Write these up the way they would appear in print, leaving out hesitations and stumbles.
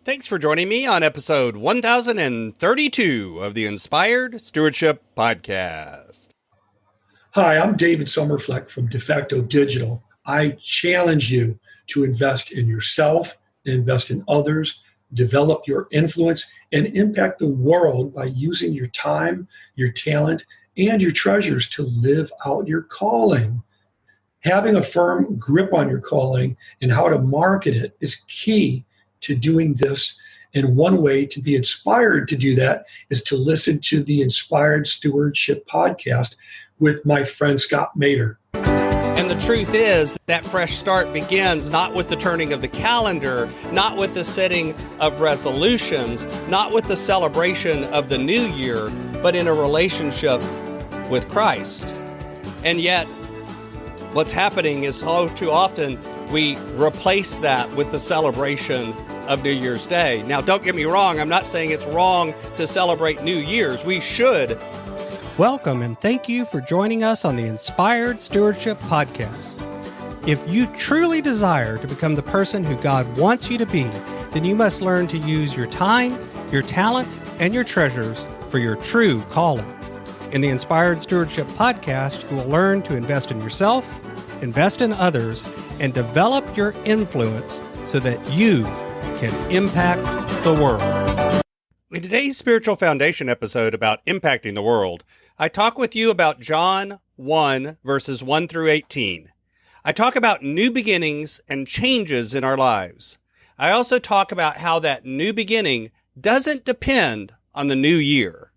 Thanks for joining me on episode 1032 of the Inspired Stewardship Podcast. Hi, I'm David Sommerfleck from De Facto Digital. I challenge you to invest in yourself, invest in others, develop your influence, and impact the world by using your time, your talent, and your treasures to live out your calling. Having a firm grip on your calling and how to market it is key to doing this. And one way to be inspired to do that is to listen to the Inspired Stewardship Podcast with my friend Scott Mater. And the truth is that fresh start begins not with the turning of the calendar, not with the setting of resolutions, not with the celebration of the new year, but in a relationship with Christ. And yet, what's happening is so too often we replace that with the celebration of New Year's Day. Now, don't get me wrong. I'm not saying it's wrong to celebrate New Year's. We should. Welcome and thank you for joining us on the Inspired Stewardship Podcast. If you truly desire to become the person who God wants you to be, then you must learn to use your time, your talent, and your treasures for your true calling. In the Inspired Stewardship Podcast, you will learn to invest in yourself, invest in others, and develop your influence so that you can impact the world. In today's Spiritual Foundation episode about impacting the world, I talk with you about John 1, verses 1 through 18. I talk about new beginnings and changes in our lives. I also talk about how that new beginning doesn't depend on the new year.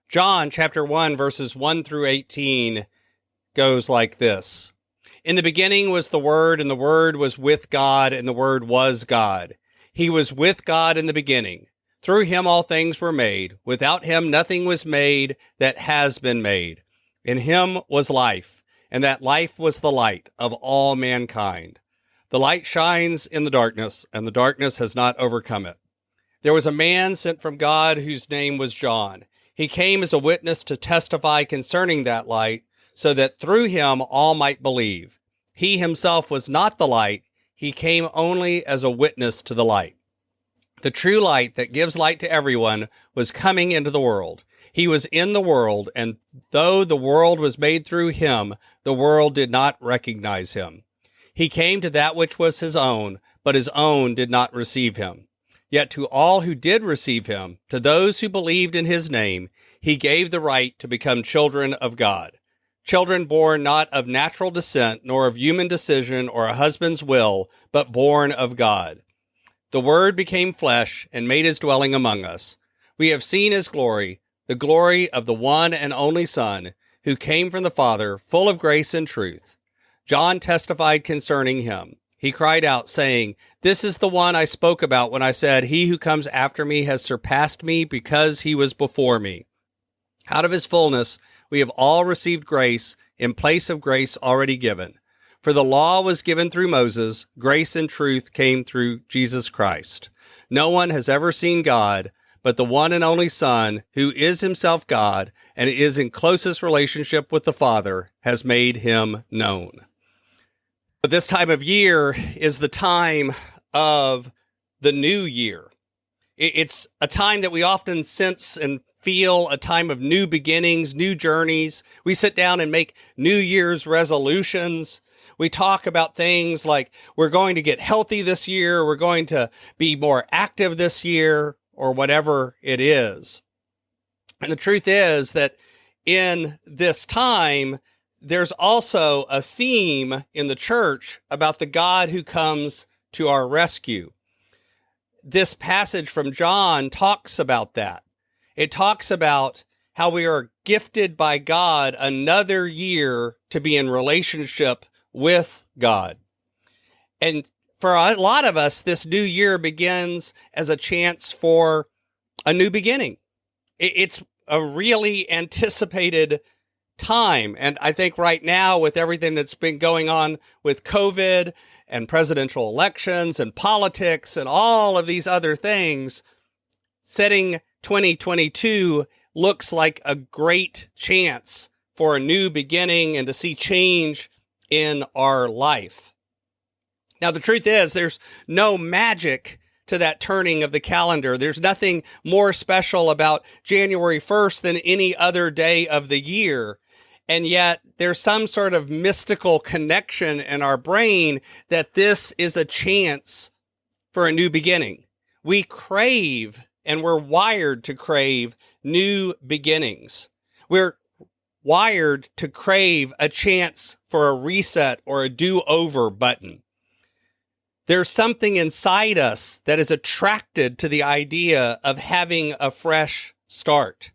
John chapter 1, verses 1 through 18 goes like this. In the beginning was the Word, and the Word was with God, and the Word was God. He was with God in the beginning. Through him all things were made. Without him nothing was made that has been made. In him was life, and that life was the light of all mankind. The light shines in the darkness, and the darkness has not overcome it. There was a man sent from God whose name was John. He came as a witness to testify concerning that light, so that through him all might believe. He himself was not the light. He came only as a witness to the light. The true light that gives light to everyone was coming into the world. He was in the world, and though the world was made through him, the world did not recognize him. He came to that which was his own, but his own did not receive him. Yet to all who did receive him, to those who believed in his name, he gave the right to become children of God. Children born not of natural descent, nor of human decision or a husband's will, but born of God. The Word became flesh and made his dwelling among us. We have seen his glory, the glory of the one and only Son, who came from the Father, full of grace and truth. John testified concerning him. He cried out, saying, "This is the one I spoke about when I said, 'He who comes after me has surpassed me because he was before me.' Out of his fullness we have all received grace in place of grace already given. For the law was given through Moses, grace and truth came through Jesus Christ. No one has ever seen God, but the one and only Son, who is himself God and is in closest relationship with the Father, has made him known." But this time of year is the time of the new year. It's a time that we often sense and feel a time of new beginnings, new journeys. We sit down and make New Year's resolutions. We talk about things like we're going to get healthy this year, we're going to be more active this year, or whatever it is. And the truth is that in this time, there's also a theme in the church about the God who comes to our rescue. This passage from John talks about that. It talks about how we are gifted by God another year to be in relationship with God. And for a lot of us, this new year begins as a chance for a new beginning. It's a really anticipated time. And I think right now, with everything that's been going on with COVID and presidential elections and politics and all of these other things, setting 2022 looks like a great chance for a new beginning and to see change in our life. Now, the truth is, there's no magic to that turning of the calendar. There's nothing more special about January 1st than any other day of the year. And yet there's some sort of mystical connection in our brain that this is a chance for a new beginning. We crave, and we're wired to crave, new beginnings. We're wired to crave a chance for a reset or a do-over button. There's something inside us that is attracted to the idea of having a fresh start.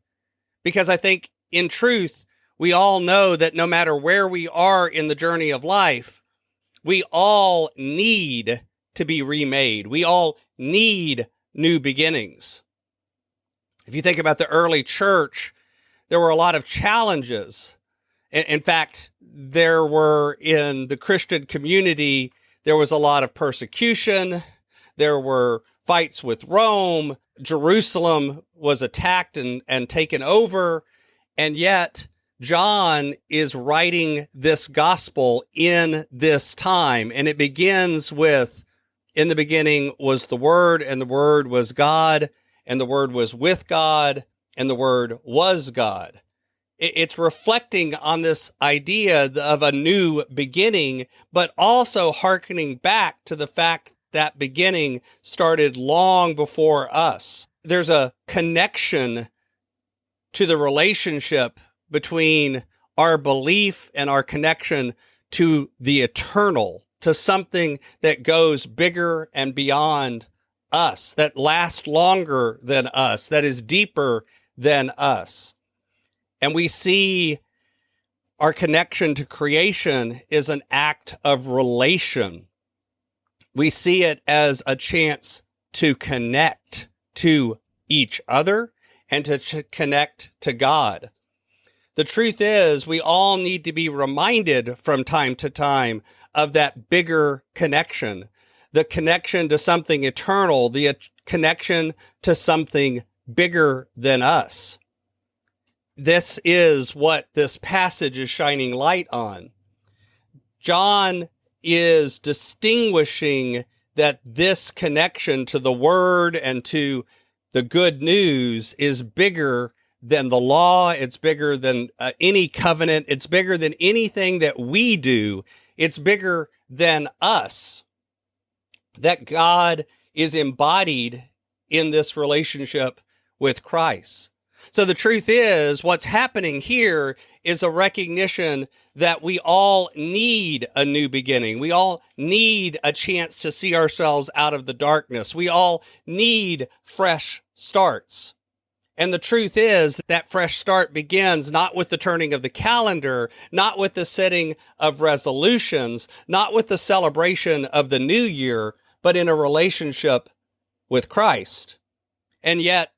Because I think, in truth, we all know that no matter where we are in the journey of life, we all need to be remade. We all need new beginnings. If you think about the early church, there were a lot of challenges. In fact, there were in the Christian community, there was a lot of persecution. There were fights with Rome. Jerusalem was attacked and taken over. And yet, John is writing this gospel in this time. And it begins with, in the beginning was the Word, and the Word was God, and the Word was with God, and the Word was God. It's reflecting on this idea of a new beginning, but also hearkening back to the fact that beginning started long before us. There's a connection to the relationship between our belief and our connection to the eternal, to something that goes bigger and beyond us, that lasts longer than us, that is deeper than us. And we see our connection to creation is an act of relation. We see it as a chance to connect to each other and to connect to God. The truth is, we all need to be reminded from time to time of that bigger connection, the connection to something eternal, the connection to something bigger than us. This is what this passage is shining light on. John is distinguishing that this connection to the Word and to the good news is bigger than the law. It's bigger than any covenant. It's bigger than anything that we do. It's bigger than us. That God is embodied in this relationship with Christ. So the truth is, what's happening here is a recognition that we all need a new beginning. We all need a chance to see ourselves out of the darkness. We all need fresh starts. And the truth is that fresh start begins not with the turning of the calendar, not with the setting of resolutions, not with the celebration of the new year, but in a relationship with Christ. And yet,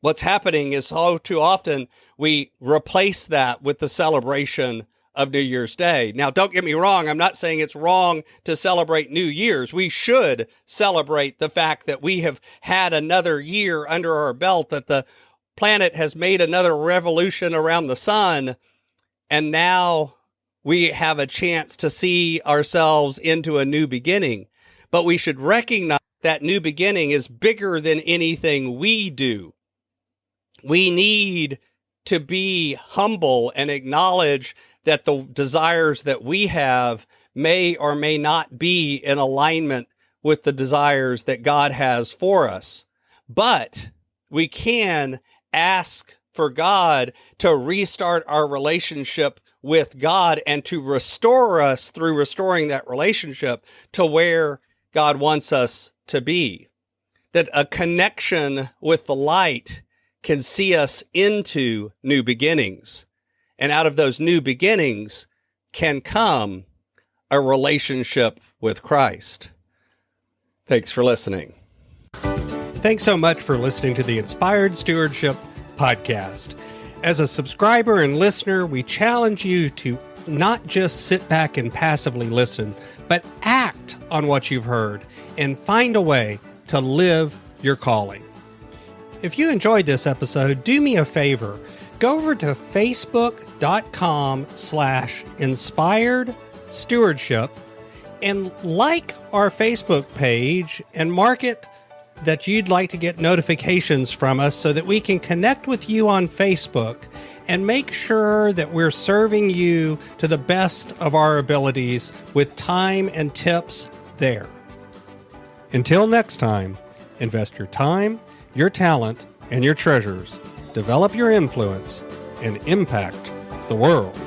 what's happening is so too often we replace that with the celebration of New Year's Day. Now, don't get me wrong. I'm not saying it's wrong to celebrate New Year's. We should celebrate the fact that we have had another year under our belt, that the planet has made another revolution around the sun, and now we have a chance to see ourselves into a new beginning. But we should recognize that new beginning is bigger than anything we do. We need to be humble and acknowledge that the desires that we have may or may not be in alignment with the desires that God has for us. But we can ask for God to restart our relationship with God and to restore us through restoring that relationship to where God wants us to be. That a connection with the light can see us into new beginnings. And out of those new beginnings can come a relationship with Christ. Thanks for listening. Thanks so much for listening to the Inspired Stewardship podcast. As a subscriber and listener, we challenge you to not just sit back and passively listen, but act on what you've heard and find a way to live your calling. If you enjoyed this episode, do me a favor. Go over to facebook.com/inspired stewardship And like our Facebook page and mark it that you'd like to get notifications from us so that we can connect with you on Facebook and make sure that we're serving you to the best of our abilities with time and tips there. Until next time, invest your time, your talent, and your treasures. Develop your influence and impact the world.